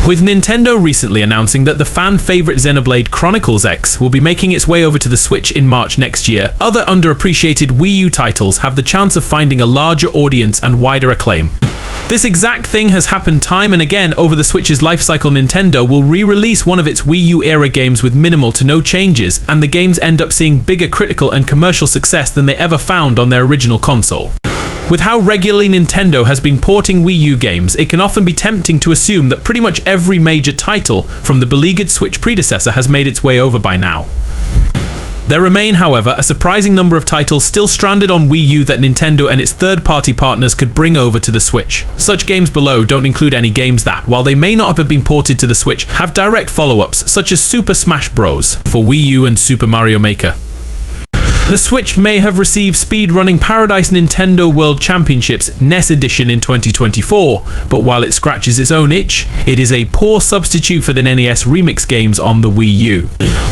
with Nintendo recently announcing that the fan-favorite Xenoblade Chronicles X will be making its way over to the Switch in March next year. Other underappreciated Wii U titles have the chance of finding a larger audience and wider acclaim. This exact thing has happened time and again over the Switch's lifecycle. Nintendo will re-release one of its Wii U era games with minimal to no changes, and the games end up seeing bigger critical and commercial success than they ever found on their original console. With how regularly Nintendo has been porting Wii U games, it can often be tempting to assume that pretty much every major title from the beleaguered Switch predecessor has made its way over by now. There remain, however, a surprising number of titles still stranded on Wii U that Nintendo and its third-party partners could bring over to the Switch. Such games below don't include any games that, while they may not have been ported to the Switch, have direct follow-ups, such as Super Smash Bros. For Wii U and Super Mario Maker. The Switch may have received Speedrunning Paradise Nintendo World Championships NES Edition in 2024, but while it scratches its own itch, it is a poor substitute for the NES Remix games on the Wii U.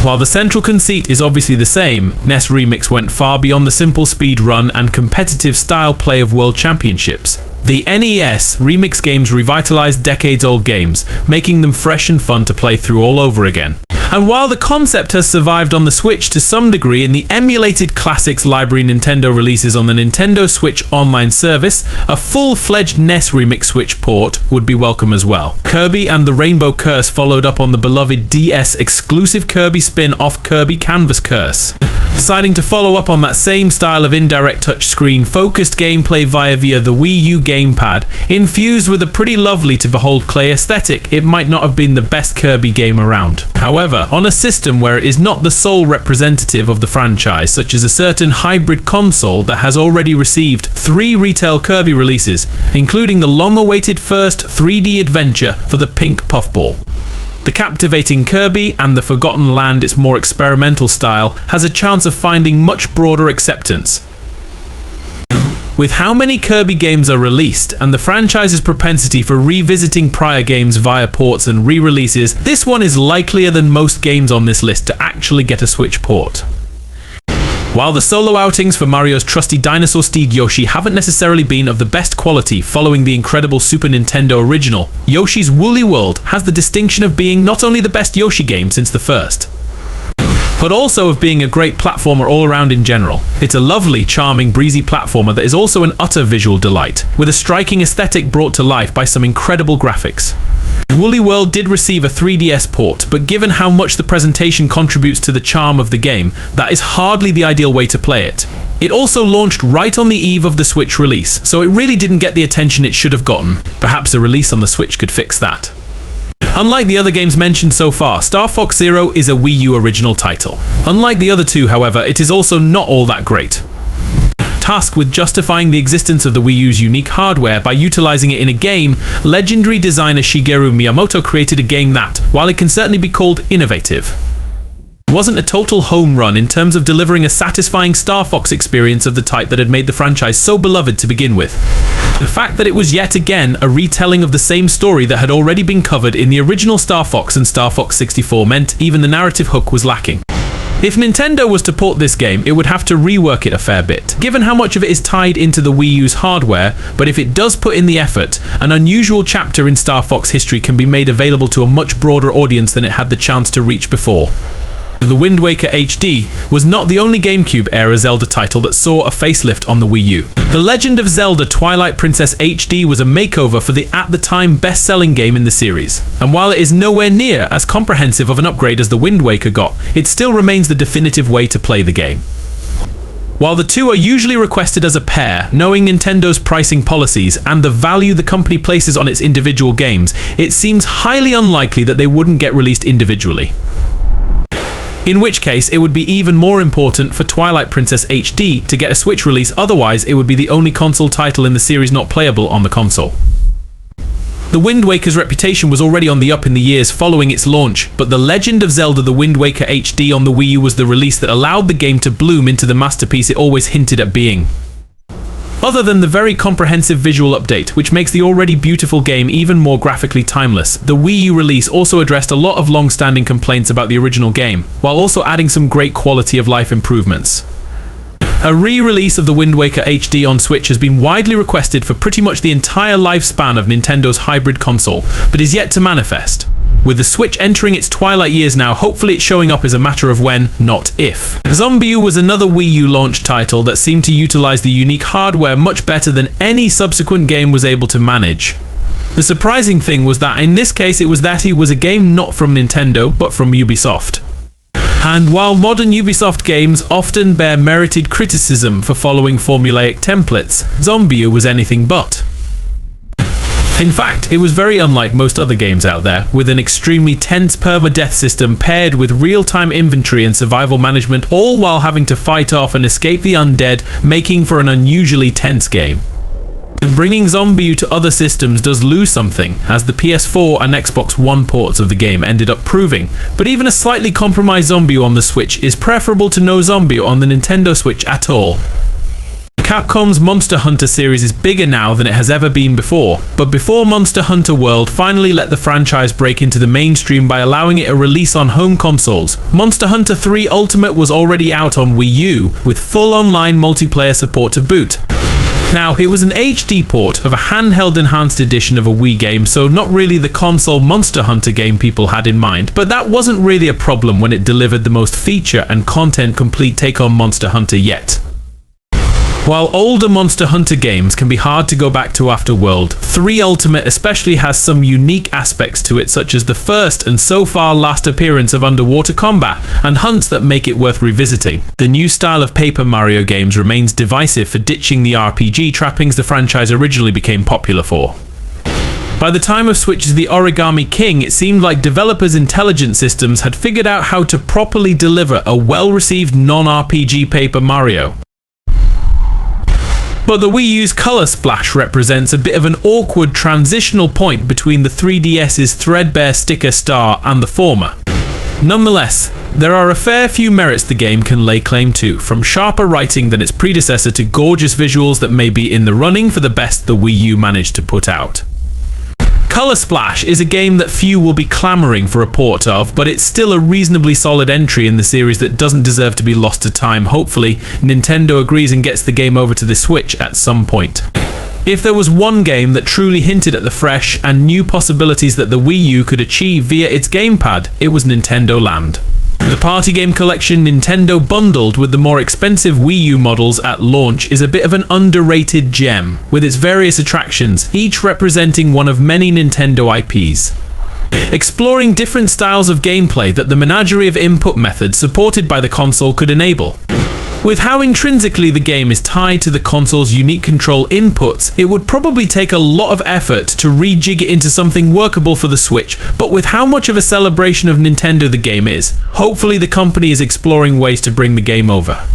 While the central conceit is obviously the same, NES Remix went far beyond the simple speedrun and competitive style play of World Championships. The NES Remix games revitalized decades-old games, making them fresh and fun to play through all over again. And while the concept has survived on the Switch to some degree in the emulated classics library Nintendo releases on the Nintendo Switch Online service, a full-fledged NES Remix Switch port would be welcome as well. Kirby and the Rainbow Curse followed up on the beloved DS exclusive Kirby spin-off Kirby Canvas Curse. Deciding to follow up on that same style of indirect touchscreen focused gameplay via the Wii U gamepad, infused with a pretty lovely to behold clay aesthetic, it might not have been the best Kirby game around. However, on a system where it is not the sole representative of the franchise, such as a certain hybrid console that has already received 3 retail Kirby releases, including the long-awaited first 3D adventure for the pink puffball. The captivating Kirby and the Forgotten Land, its more experimental style, has a chance of finding much broader acceptance. With how many Kirby games are released, and the franchise's propensity for revisiting prior games via ports and re-releases, this one is likelier than most games on this list to actually get a Switch port. While the solo outings for Mario's trusty dinosaur steed Yoshi haven't necessarily been of the best quality following the incredible Super Nintendo original, Yoshi's Woolly World has the distinction of being not only the best Yoshi game since the first, but also of being a great platformer all around in general. It's a lovely, charming, breezy platformer that is also an utter visual delight, with a striking aesthetic brought to life by some incredible graphics. Woolly World did receive a 3DS port, but given how much the presentation contributes to the charm of the game, that is hardly the ideal way to play it. It also launched right on the eve of the Switch release, so it really didn't get the attention it should have gotten. Perhaps a release on the Switch could fix that. Unlike the other games mentioned so far, Star Fox Zero is a Wii U original title. Unlike the other two, however, it is also not all that great. Tasked with justifying the existence of the Wii U's unique hardware by utilizing it in a game, legendary designer Shigeru Miyamoto created a game that, while it can certainly be called innovative, wasn't a total home run in terms of delivering a satisfying Star Fox experience of the type that had made the franchise so beloved to begin with. The fact that it was yet again a retelling of the same story that had already been covered in the original Star Fox and Star Fox 64 meant even the narrative hook was lacking. If Nintendo was to port this game, it would have to rework it a fair bit, given how much of it is tied into the Wii U's hardware, but if it does put in the effort, an unusual chapter in Star Fox history can be made available to a much broader audience than it had the chance to reach before. The Wind Waker HD was not the only GameCube-era Zelda title that saw a facelift on the Wii U. The Legend of Zelda Twilight Princess HD was a makeover for the at-the-time best-selling game in the series, and while it is nowhere near as comprehensive of an upgrade as the Wind Waker got, it still remains the definitive way to play the game. While the two are usually requested as a pair, knowing Nintendo's pricing policies and the value the company places on its individual games, it seems highly unlikely that they wouldn't get released individually. In which case, it would be even more important for Twilight Princess HD to get a Switch release, otherwise it would be the only console title in the series not playable on the console. The Wind Waker's reputation was already on the up in the years following its launch, but The Legend of Zelda The Wind Waker HD on the Wii U was the release that allowed the game to bloom into the masterpiece it always hinted at being. Other than the very comprehensive visual update, which makes the already beautiful game even more graphically timeless, the Wii U release also addressed a lot of long-standing complaints about the original game, while also adding some great quality of life improvements. A re-release of the Wind Waker HD on Switch has been widely requested for pretty much the entire lifespan of Nintendo's hybrid console, but is yet to manifest. With the Switch entering its twilight years now, hopefully it's showing up as a matter of when, not if. ZombiU was another Wii U launch title that seemed to utilize the unique hardware much better than any subsequent game was able to manage. The surprising thing was that in this case it was a game not from Nintendo, but from Ubisoft. And while modern Ubisoft games often bear merited criticism for following formulaic templates, ZombiU was anything but. In fact, it was very unlike most other games out there, with an extremely tense permadeath system paired with real-time inventory and survival management, all while having to fight off and escape the undead, making for an unusually tense game. Bringing ZombiU to other systems does lose something, as the PS4 and Xbox One ports of the game ended up proving, but even a slightly compromised ZombiU on the Switch is preferable to no ZombiU on the Nintendo Switch at all. Capcom's Monster Hunter series is bigger now than it has ever been before, but before Monster Hunter World finally let the franchise break into the mainstream by allowing it a release on home consoles, Monster Hunter 3 Ultimate was already out on Wii U, with full online multiplayer support to boot. Now, it was an HD port of a handheld enhanced edition of a Wii game, so not really the console Monster Hunter game people had in mind, but that wasn't really a problem when it delivered the most feature and content complete take on Monster Hunter yet. While older Monster Hunter games can be hard to go back to after World, 3 Ultimate especially has some unique aspects to it, such as the first and so far last appearance of underwater combat and hunts that make it worth revisiting. The new style of Paper Mario games remains divisive for ditching the RPG trappings the franchise originally became popular for. By the time of Switch's The Origami King, it seemed like developers' intelligent systems had figured out how to properly deliver a well-received non-RPG Paper Mario. But the Wii U's Color Splash represents a bit of an awkward transitional point between the 3DS's threadbare sticker star and the former. Nonetheless, there are a fair few merits the game can lay claim to, from sharper writing than its predecessor to gorgeous visuals that may be in the running for the best the Wii U managed to put out. Color Splash is a game that few will be clamoring for a port of, but it's still a reasonably solid entry in the series that doesn't deserve to be lost to time. Hopefully, Nintendo agrees and gets the game over to the Switch at some point. If there was one game that truly hinted at the fresh and new possibilities that the Wii U could achieve via its gamepad, it was Nintendo Land. The party game collection Nintendo bundled with the more expensive Wii U models at launch is a bit of an underrated gem, with its various attractions, each representing one of many Nintendo IPs. Exploring different styles of gameplay that the menagerie of input methods supported by the console could enable. With how intrinsically the game is tied to the console's unique control inputs, it would probably take a lot of effort to rejig it into something workable for the Switch, but with how much of a celebration of Nintendo the game is, hopefully the company is exploring ways to bring the game over.